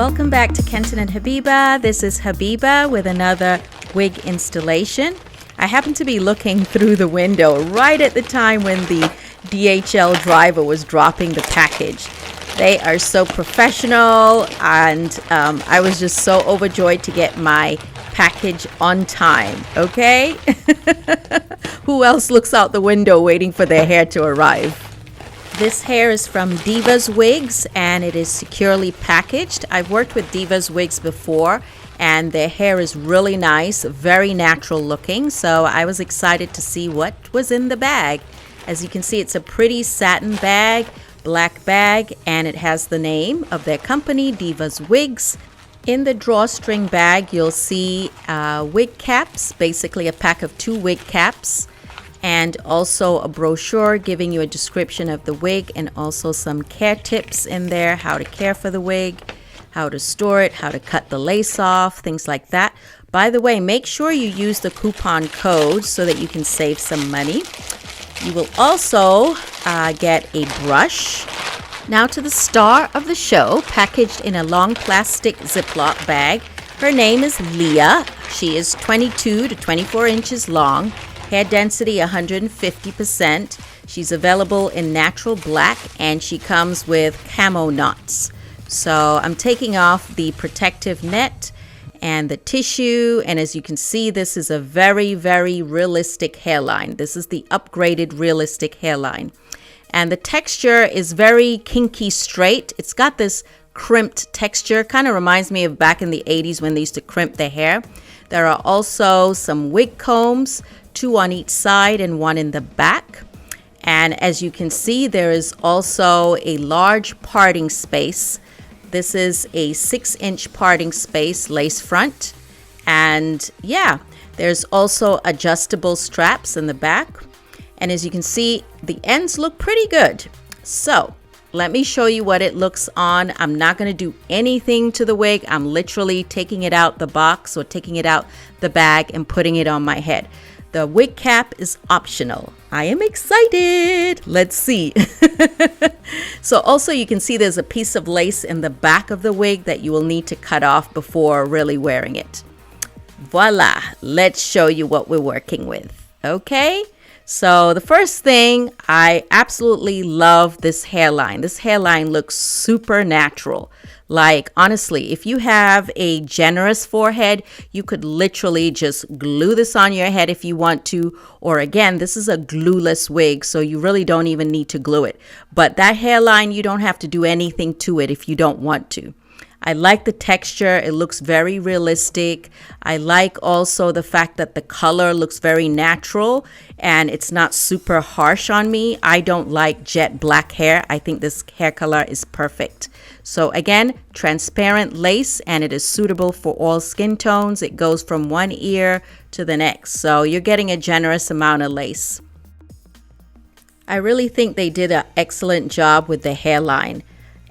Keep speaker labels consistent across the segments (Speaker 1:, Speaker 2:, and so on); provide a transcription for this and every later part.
Speaker 1: Welcome back to Kenton and Habiba. This is Habiba with another wig installation. I happen to be looking through the window right at the time when the DHL driver was dropping the package. They are so professional, and I was just so overjoyed to get my package on time, okay? Who else looks out the window waiting for their hair to arrive? This hair is from DIVASWIGS and it is securely packaged. I've worked with DIVASWIGS before and their hair is really nice, very natural looking. So I was excited to see what was in the bag. As you can see, it's a pretty satin bag, black bag, and it has the name of their company, DIVASWIGS. In the drawstring bag, you'll see wig caps, basically a pack of 2 wig caps, and also a brochure giving you a description of the wig and also some care tips in there, how to care for the wig, how to store it, how to cut the lace off, things like that. By the way, make sure you use the coupon code so that you can save some money. You will also get a brush. Now to the star of the show, packaged in a long plastic Ziploc bag. Her name is LIYA. She is 22 to 24 inches long. Hair density 150%. She's available in natural black and she comes with camo knots. So I'm taking off the protective net and the tissue, and as you can see, this is a very, very realistic hairline. This is the upgraded realistic hairline. And the texture is very kinky straight. It's got this crimped texture, kind of reminds me of back in the 80s when they used to crimp their hair. There are also some wig combs, 2 on each side and 1 in the back. And as you can see, there is also a large parting space. This is a 6-inch parting space, lace front. And yeah, there's also adjustable straps in the back. And as you can see, the ends look pretty good. So let me show you what it looks on. I'm not going to do anything to the wig. I'm literally taking it out the box or taking it out the bag and putting it on my head. The wig cap is optional. I am excited. Let's see. So also you can see there's a piece of lace in the back of the wig that you will need to cut off before really wearing it. Voila. Let's show you what we're working with. Okay. So the first thing, I absolutely love this hairline. This hairline looks super natural. Like, honestly, if you have a generous forehead, you could literally just glue this on your head if you want to. Or again, this is a glueless wig, so you really don't even need to glue it. But that hairline, you don't have to do anything to it if you don't want to. I like the texture. It looks very realistic. I like also the fact that the color looks very natural and it's not super harsh on me. I don't like jet black hair. I think this hair color is perfect. So again, transparent lace, and it is suitable for all skin tones. It goes from one ear to the next. So you're getting a generous amount of lace. I really think they did an excellent job with the hairline.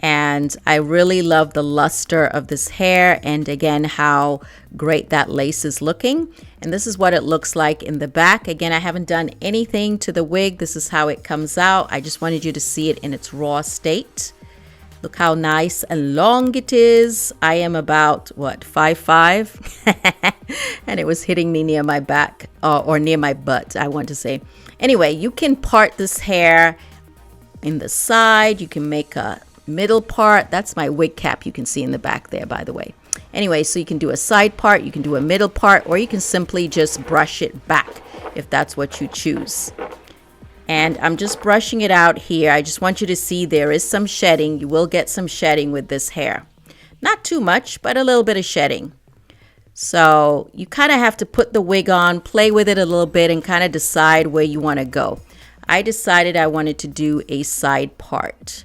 Speaker 1: And I really love the luster of this hair, and again how great that lace is looking. And this is what it looks like in the back. Again, I haven't done anything to the wig. This is how it comes out. I just wanted you to see it in its raw state. Look how nice and long it is. I am about, what, 5'5"? And it was hitting me near my back, or near my butt, I want to say. Anyway, you can part this hair in the side. You can make a middle part. That's my wig cap you can see in the back there, by the way. Anyway, so you can do a side part, you can do a middle part, or you can simply just brush it back if that's what you choose. And I'm just brushing it out here. I just want you to see there is some shedding. You will get some shedding with this hair. Not too much, but a little bit of shedding. So you kind of have to put the wig on, play with it a little bit, and kind of decide where you want to go. I decided I wanted to do a side part.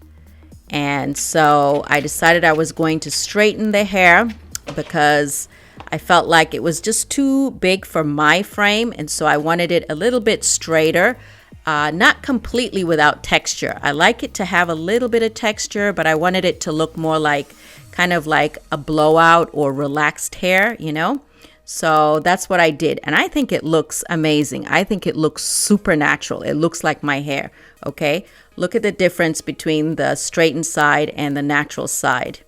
Speaker 1: And so I decided I was going to straighten the hair because I felt like it was just too big for my frame. And so I wanted it a little bit straighter, not completely without texture. I like it to have a little bit of texture, but I wanted it to look more like kind of like a blowout or relaxed hair, you know? So that's what I did. And I think it looks amazing. I think it looks super natural. It looks like my hair. Okay. Look at the difference between the straightened side and the natural side.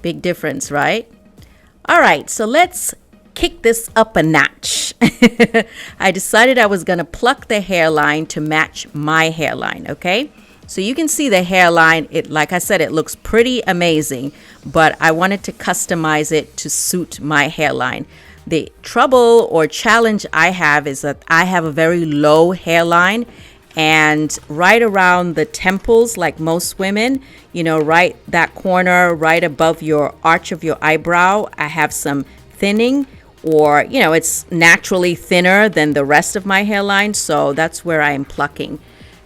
Speaker 1: Big difference, right? All right, so let's kick this up a notch. I decided I was going to pluck the hairline to match my hairline, okay? So you can see the hairline. It, like I said, it looks pretty amazing, but I wanted to customize it to suit my hairline. The trouble or challenge I have is that I have a very low hairline, and right around the temples, like most women, you know, right that corner right above your arch of your eyebrow, I have some thinning, or, you know, it's naturally thinner than the rest of my hairline. So that's where I am plucking.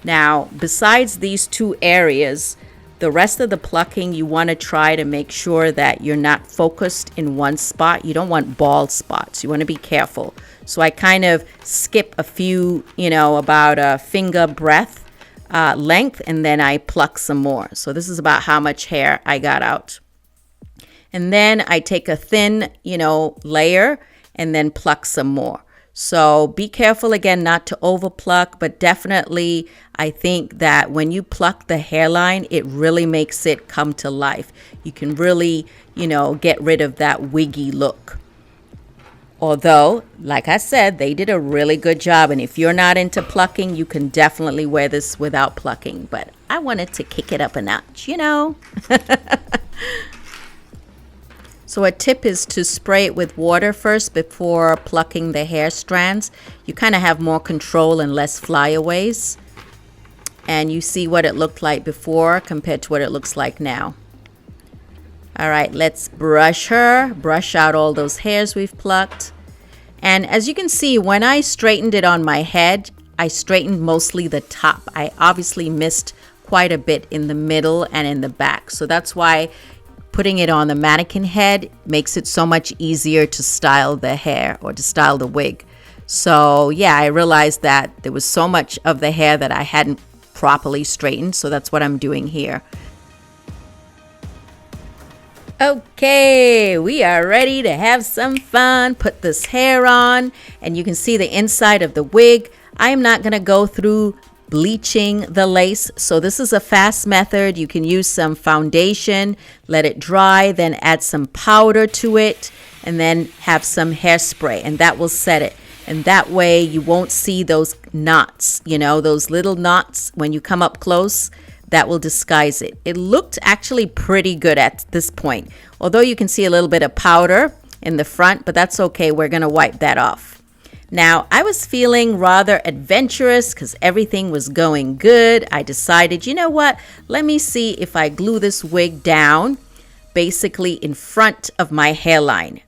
Speaker 1: Now, besides these two areas, the rest of the plucking, you want to try to make sure that you're not focused in one spot. You don't want bald spots. You want to be careful. So I kind of skip a few, you know, about a finger breadth length, and then I pluck some more. So this is about how much hair I got out. And then I take a thin, you know, layer and then pluck some more. So be careful again not to over pluck, but definitely I think that when you pluck the hairline, it really makes it come to life. You can really, you know, get rid of that wiggy look. Although, like I said, they did a really good job. And if you're not into plucking, you can definitely wear this without plucking. But I wanted to kick it up a notch, you know. So a tip is to spray it with water first before plucking the hair strands. You kind of have more control and less flyaways. And you see what it looked like before compared to what it looks like now. All right, let's brush out all those hairs we've plucked. And as you can see, when I straightened it on my head, I straightened mostly the top. I obviously missed quite a bit in the middle and in the back. So that's why putting it on the mannequin head makes it so much easier to style the hair or to style the wig. So yeah, I realized that there was so much of the hair that I hadn't properly straightened. So that's what I'm doing here. Okay, we are ready to have some fun. Put this hair on and you can see the inside of the wig. I am not going to go through bleaching the lace. So this is a fast method. You can use some foundation, let it dry, then add some powder to it, and then have some hairspray, and that will set it. And that way you won't see those knots, you know, those little knots when you come up close. That will disguise it. It looked actually pretty good at this point, although you can see a little bit of powder in the front, but that's okay. We're going to wipe that off. Now, I was feeling rather adventurous because everything was going good. I decided, you know what? Let me see if I glue this wig down basically in front of my hairline.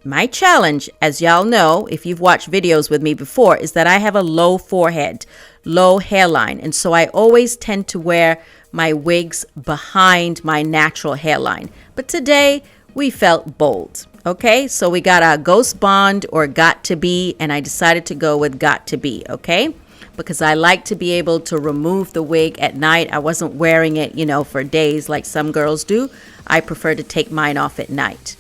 Speaker 1: My challenge, as y'all know, if you've watched videos with me before, is that I have a low forehead, low hairline. And so I always tend to wear my wigs behind my natural hairline. But today we felt bold. Okay, so we got our Ghost Bond or Got to Be, and I decided to go with Got to Be, okay? Because I like to be able to remove the wig at night. I wasn't wearing it, you know, for days like some girls do. I prefer to take mine off at night.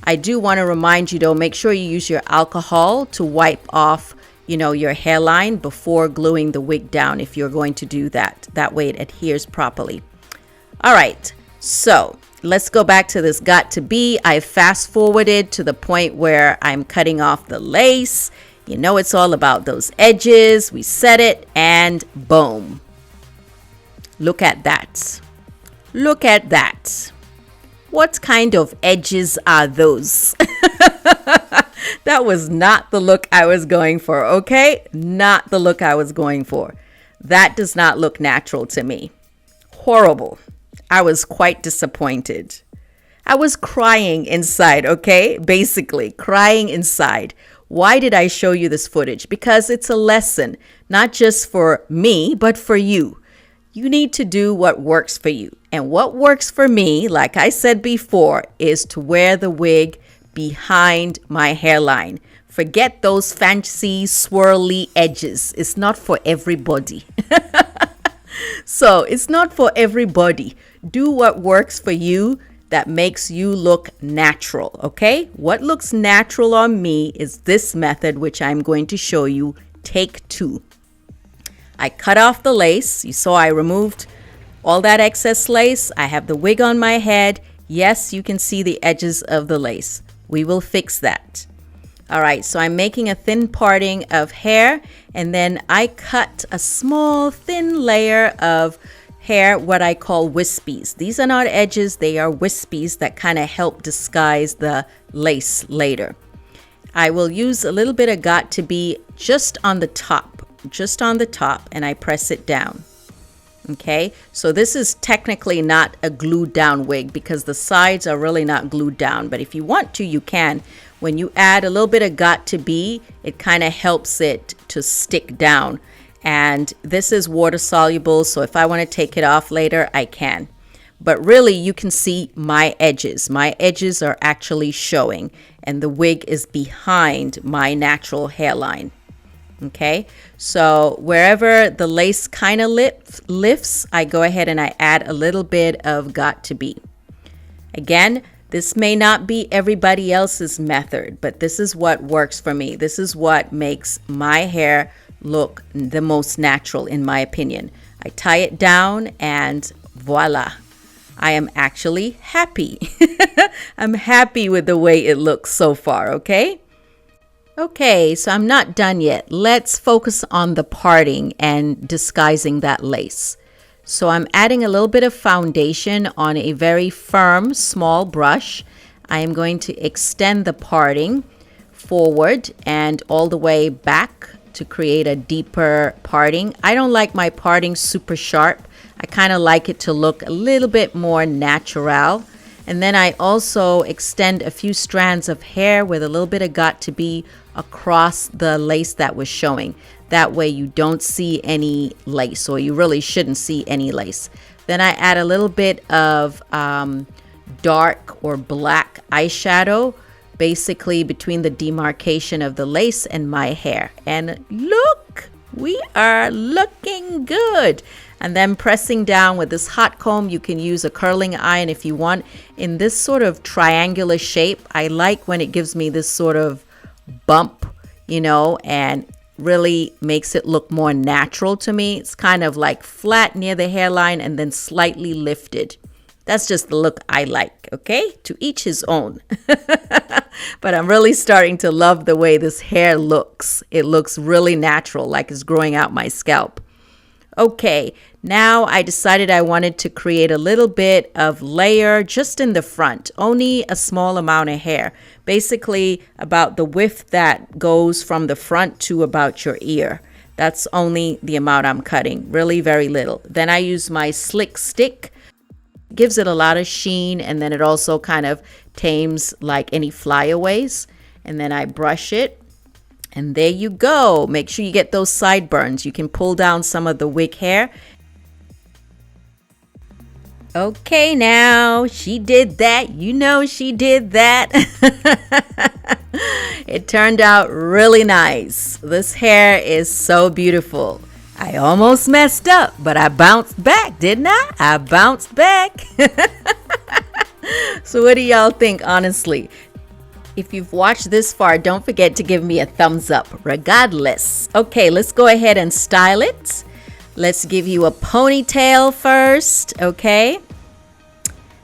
Speaker 1: I do want to remind you, though, make sure you use your alcohol to wipe off, you know, your hairline before gluing the wig down if you're going to do that. That way it adheres properly. All right, so let's go back to this Got to Be. I fast forwarded to the point where I'm cutting off the lace. You know, it's all about those edges. We set it and boom. Look at that. Look at that. What kind of edges are those? That was not the look I was going for, okay? Not the look I was going for. That does not look natural to me. Horrible. I was quite disappointed. I was crying inside, okay? Basically, crying inside. Why did I show you this footage? Because it's a lesson, not just for me, but for you. You need to do what works for you. And what works for me, like I said before, is to wear the wig behind my hairline. Forget those fancy swirly edges. It's not for everybody. So it's not for everybody. Do what works for you that makes you look natural, okay? What looks natural on me is this method, which I'm going to show you. Take 2. I cut off the lace. You saw I removed all that excess lace. I have the wig on my head. Yes, you can see the edges of the lace. We will fix that. All right, so I'm making a thin parting of hair, and then I cut a small thin layer of hair, what I call wispies. These are not edges, they are wispies that kind of help disguise the lace later. I will use a little bit of got to be just on the top, and I press it down. Okay, so this is technically not a glued down wig because the sides are really not glued down, but if you want to, you can. When you add a little bit of got to be, it kind of helps it to stick down. And this is water soluble, so if I want to take it off later, I can. But really, you can see my edges. My edges are actually showing, and the wig is behind my natural hairline. Okay, so wherever the lace kind of lifts, I go ahead and I add a little bit of got to be. Again, this may not be everybody else's method, but this is what works for me. This is what makes my hair look the most natural, in my opinion. I tie it down and voila. I am actually happy. I'm happy with the way it looks so far, okay? Okay, so I'm not done yet. Let's focus on the parting and disguising that lace. So I'm adding a little bit of foundation on a very firm, small brush. I am going to extend the parting forward and all the way back to create a deeper parting. I don't like my parting super sharp. I kind of like it to look a little bit more natural. And then I also extend a few strands of hair with a little bit of got to be across the lace that was showing. That way you don't see any lace, or you really shouldn't see any lace. Then I add a little bit of dark or black eyeshadow, basically between the demarcation of the lace and my hair. And look, we are looking good. And then pressing down with this hot comb, you can use a curling iron if you want. In this sort of triangular shape, I like when it gives me this sort of bump, you know, and really makes it look more natural to me. It's kind of like flat near the hairline and then slightly lifted. That's just the look I like, okay? To each his own. But I'm really starting to love the way this hair looks. It looks really natural, like it's growing out my scalp. Okay, now I decided I wanted to create a little bit of layer just in the front, only a small amount of hair, basically about the width that goes from the front to about your ear. That's only the amount I'm cutting, really very little. Then I use my slick stick, gives it a lot of sheen, and then it also kind of tames like any flyaways. And then I brush it. And there you go. Make sure you get those sideburns. You can pull down some of the wig hair. Okay, now she did that. You know she did that. It turned out really nice. This hair is so beautiful. I almost messed up, but I bounced back, didn't I? I bounced back. So what do y'all think, honestly? If you've watched this far, don't forget to give me a thumbs up, regardless. Okay, let's go ahead and style it. Let's give you a ponytail first, okay?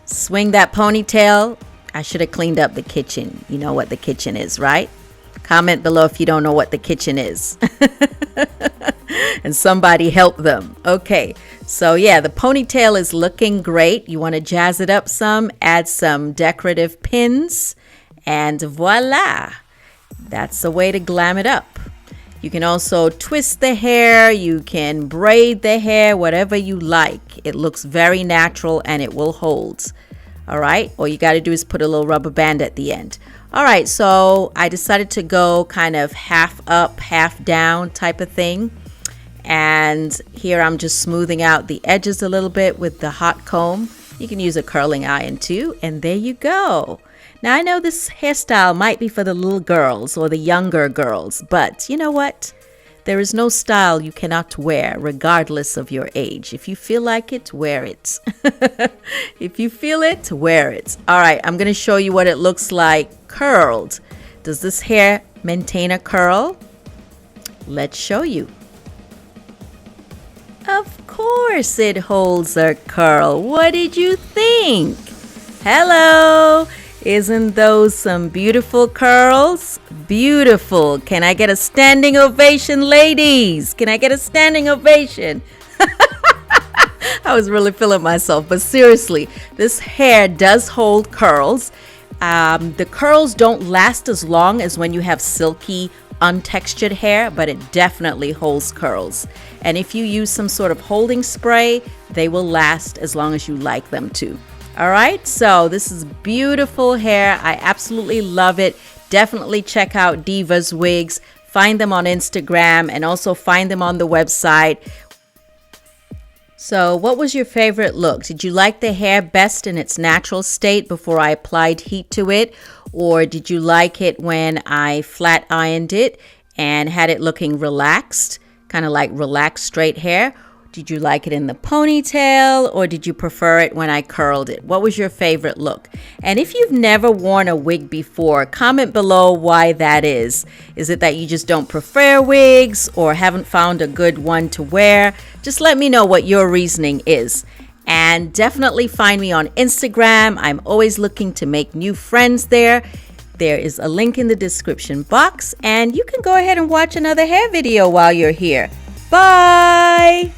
Speaker 1: Swing that ponytail. I should have cleaned up the kitchen. You know what the kitchen is, right? Comment below if you don't know what the kitchen is. And somebody help them. Okay, so yeah, the ponytail is looking great. You want to jazz it up some, add some decorative pins. And voila, that's the way to glam it up. You can also twist the hair, you can braid the hair, whatever you like. It looks very natural and it will hold. All right, all you got to do is put a little rubber band at the end. All right, so I decided to go kind of half up, half down type of thing. And here I'm just smoothing out the edges a little bit with the hot comb. You can use a curling iron too, and there you go. Now, I know this hairstyle might be for the little girls or the younger girls, but you know what? There is no style you cannot wear regardless of your age. If you feel like it, wear it. If you feel it, wear it. All right, I'm going to show you what it looks like curled. Does this hair maintain a curl? Let's show you. Of course it holds a curl. What did you think? Hello! Isn't those some beautiful curls? Beautiful. Can I get a standing ovation, ladies? Can I get a standing ovation? I was really feeling myself, but seriously, this hair does hold curls. The curls don't last as long as when you have silky, untextured hair, but it definitely holds curls. And if you use some sort of holding spray, they will last as long as you like them to. All right, so this is beautiful hair. I absolutely love it. Definitely check out DIVASWIGS. Find them on Instagram and also find them on the website. So what was your favorite look? Did you like the hair best in its natural state before I applied heat to it? Or did you like it when I flat ironed it and had it looking relaxed, kind of like relaxed straight hair? Did you like it in the ponytail, or did you prefer it when I curled it? What was your favorite look? And if you've never worn a wig before, comment below why that is. Is it that you just don't prefer wigs or haven't found a good one to wear? Just let me know what your reasoning is. And definitely find me on Instagram. I'm always looking to make new friends there. There is a link in the description box, and you can go ahead and watch another hair video while you're here. Bye!